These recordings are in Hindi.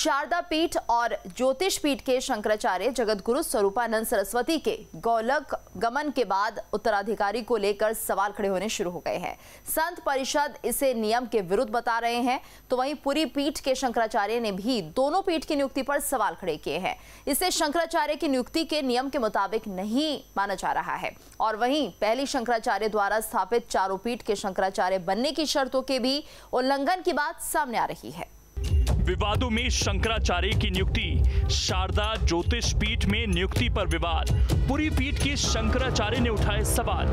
शारदा पीठ और ज्योतिष पीठ के शंकराचार्य जगत गुरु स्वरूपानंद सरस्वती के गौलक गमन के बाद उत्तराधिकारी को लेकर सवाल खड़े होने शुरू हो गए हैं। संत परिषद इसे नियम के विरुद्ध बता रहे हैं, तो वहीं पूरी पीठ के शंकराचार्य ने भी दोनों पीठ की नियुक्ति पर सवाल खड़े किए हैं। इसे शंकराचार्य की नियुक्ति के नियम के मुताबिक नहीं माना जा रहा है। और वहीं पहली शंकराचार्य द्वारा स्थापित चारों पीठ के शंकराचार्य बनने की शर्तों के भी उल्लंघन की बात सामने आ रही है। विवादों में शंकराचार्य की नियुक्ति, शारदा ज्योतिष पीठ में नियुक्ति पर विवाद, पूरी पीठ के शंकराचार्य ने उठाए सवाल।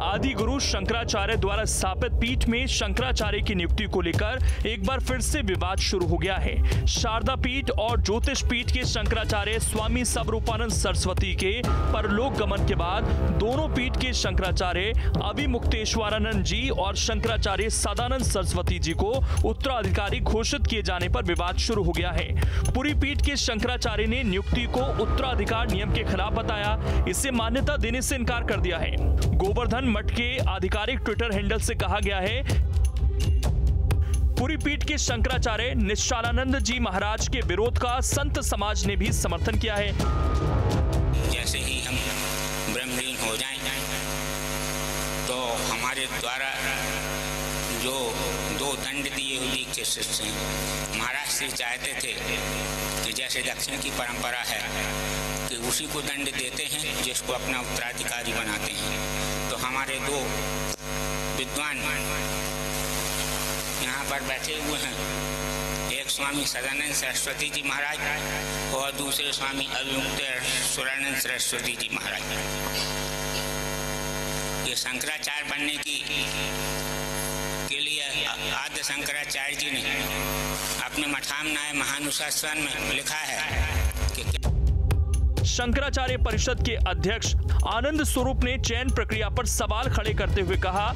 आदि गुरु शंकराचार्य द्वारा स्थापित पीठ में शंकराचार्य की नियुक्ति को लेकर एक बार फिर से विवाद शुरू हो गया है। शारदा पीठ और ज्योतिष पीठ के शंकराचार्य स्वामी स्वरूपानंद सरस्वती के परलोक गमन के बाद दोनों पीठ के शंकराचार्य अभिमुक्तेश्वरानंद जी और शंकराचार्य सदानंद सरस्वती जी को उत्तराधिकारी घोषित किए जाने पर विवाद शुरू हो गया है। पूरी पीठ के शंकराचार्य ने नियुक्ति को उत्तराधिकार नियम के खिलाफ बताया, इसे मान्यता देने से इनकार कर दिया है। गोवर्धन मठ के आधिकारिक ट्विटर हैंडल से कहा गया है, पूरी पीठ के शंकराचार्य निश्चलानंद जी महाराज के विरोध का संत समाज ने भी समर्थन किया है। जैसे ही हम ब्रह्मलीन हो जाएं तो हमारे द्वारा जो 2 दंड दिए हुए के शिष्य महाराज से चाहते थे कि जैसे दक्षिण की परंपरा है कि उसी को दंड देते हैं जिसको अपना उत्तराधिकारी बनाते हैं। तो हमारे 2 विद्वान यहाँ पर बैठे हुए हैं, एक स्वामी सदानंद सरस्वती जी महाराज और दूसरे स्वामी अभिमुक्तेश्वरानंद सरस्वती जी महाराज। ये शंकराचार्य बनने के लिए आद्य शंकराचार्य जी ने अपने मठामनाय महानुशासन में लिखा है कि शंकराचार्य परिषद के अध्यक्ष आनंद स्वरूप ने चयन प्रक्रिया पर सवाल खड़े करते हुए कहा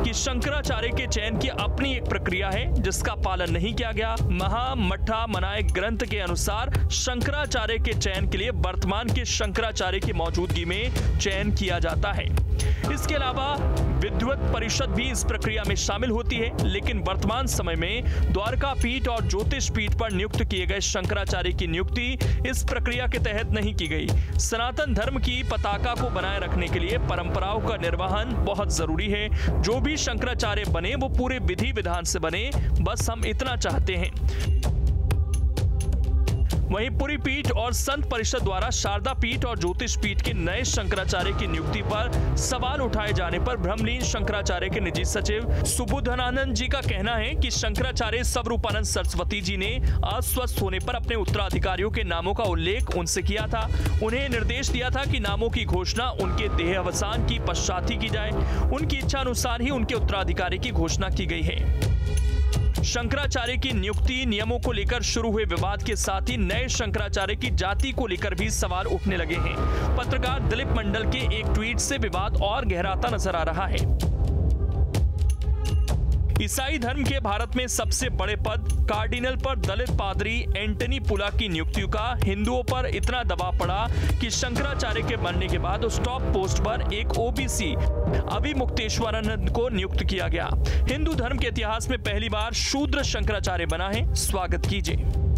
कि शंकराचार्य के चयन की अपनी एक प्रक्रिया है जिसका पालन नहीं किया गया। महामठा मनाय ग्रंथ के अनुसार शंकराचार्य के चयन के लिए वर्तमान के शंकराचार्य की मौजूदगी में चयन किया जाता है। इसके अलावा विद्वत परिषद भी इस प्रक्रिया में शामिल होती है, लेकिन वर्तमान समय में द्वारका पीठ और ज्योतिष पीठ पर नियुक्त किए गए शंकराचार्य की नियुक्ति इस प्रक्रिया के तहत नहीं की गई। सनातन धर्म की पताका को बनाए रखने के लिए परंपराओं का निर्वहन बहुत जरूरी है। जो भी शंकराचार्य बने वो पूरे विधि विधान से बने, बस हम इतना चाहते हैं। वहीं पूरी पीठ और संत परिषद द्वारा शारदा पीठ और ज्योतिष पीठ के नए शंकराचार्य की नियुक्ति पर सवाल उठाए जाने पर ब्रह्मलीन शंकराचार्य के निजी सचिव सुबोधानंद जी का कहना है कि शंकराचार्य स्वरूपानंद सरस्वती जी ने अस्वस्थ होने पर अपने उत्तराधिकारियों के नामों का उल्लेख उनसे किया था। उन्हें निर्देश दिया था कि नामों की घोषणा उनके देहावसान की पश्चात ही की जाए। उनकी इच्छा अनुसार ही उनके उत्तराधिकारी की घोषणा की गई है। शंकराचार्य की नियुक्ति नियमों को लेकर शुरू हुए विवाद के साथ ही नए शंकराचार्य की जाति को लेकर भी सवाल उठने लगे हैं। पत्रकार दिलीप मंडल के एक ट्वीट से विवाद और गहराता नजर आ रहा है। ईसाई धर्म के भारत में सबसे बड़े पद कार्डिनल पर दलित पादरी एंटनी पुला की नियुक्ति का हिंदुओं पर इतना दबाव पड़ा कि शंकराचार्य के बनने के बाद उस टॉप पोस्ट पर एक ओबीसी अभिमुक्तेश्वरानंद को नियुक्त किया गया। हिंदू धर्म के इतिहास में पहली बार शूद्र शंकराचार्य बना है। स्वागत कीजिए।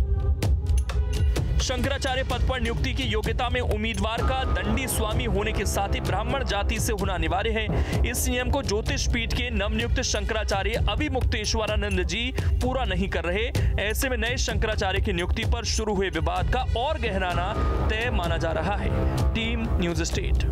शंकराचार्य पद पर नियुक्ति की योग्यता में उम्मीदवार का दंडी स्वामी होने के साथ ही ब्राह्मण जाति से होना अनिवार्य है। इस नियम को ज्योतिष पीठ के नवनियुक्त शंकराचार्य अभिमुक्तेश्वरानंद जी पूरा नहीं कर रहे। ऐसे में नए शंकराचार्य की नियुक्ति पर शुरू हुए विवाद का और गहराना तय माना जा रहा है। Team news state.